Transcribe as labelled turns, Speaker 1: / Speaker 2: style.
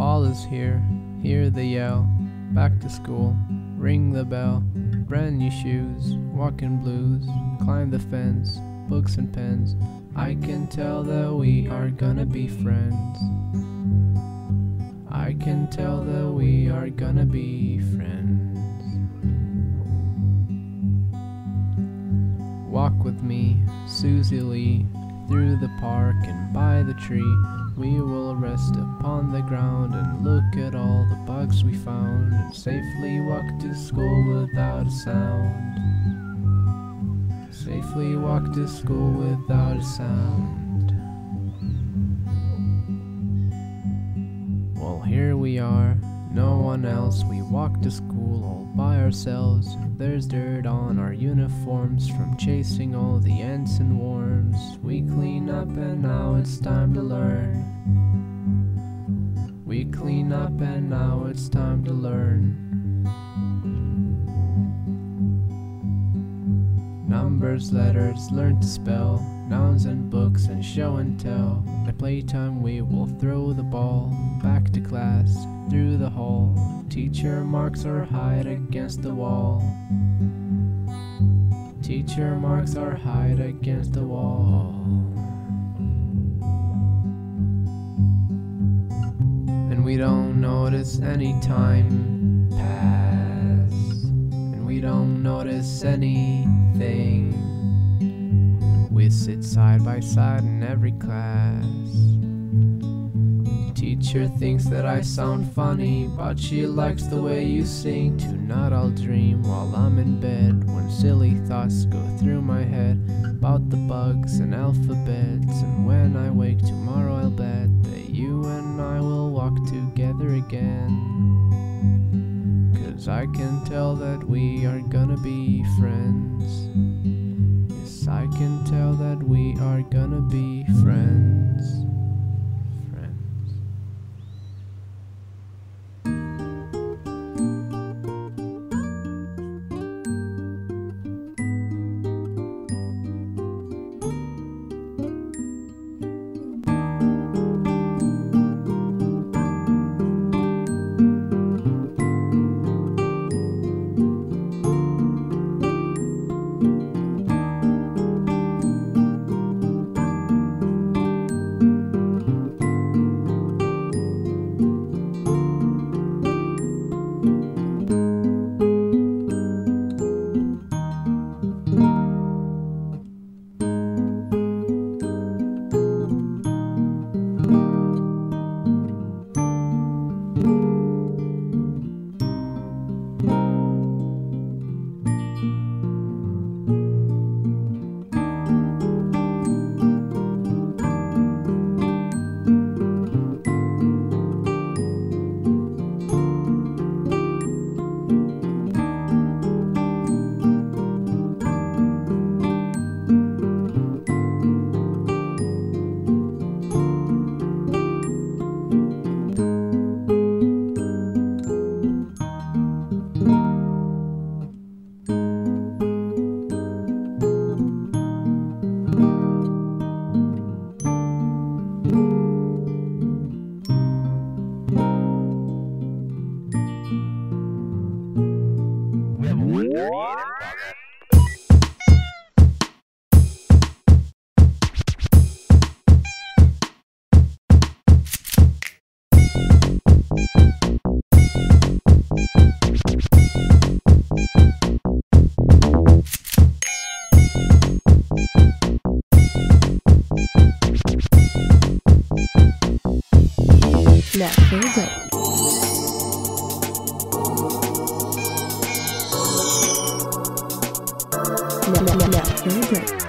Speaker 1: Fall is here, hear the yell, back to school, ring the bell, brand new shoes, walking blues, climb the fence, books and pens. I can tell that we are gonna be friends. I can tell that we are gonna be friends. Walk with me, Susie Lee, through the park and by the tree. We will rest upon the ground and look at all the bugs we found, and safely walk to school without a sound. Safely walk to school without a sound. Well, here we are, no one else. We walk to school all by ourselves. There's dirt on our uniforms from chasing all the ants and worms. We clean up and now it's time to learn. We clean up and now it's time to learn. Numbers, letters, learn to spell, nouns and books and show and tell. At playtime we will throw the ball back to class, through the hall. Teacher marks our height against the wall. Teacher marks our height against the wall. And we don't notice any time pass, and we don't notice anything. We sit side by side in every class. Teacher thinks that I sound funny, but she likes the way you sing. Tonight I'll dream while I'm in bed, when silly thoughts go through my head about the bugs and alphabets. And when I wake tomorrow I'll bet that you and I will walk together again. 'Cause I can tell that we are gonna be friends. Yes, I can tell that we are gonna be friends.
Speaker 2: Natural break. Natural break.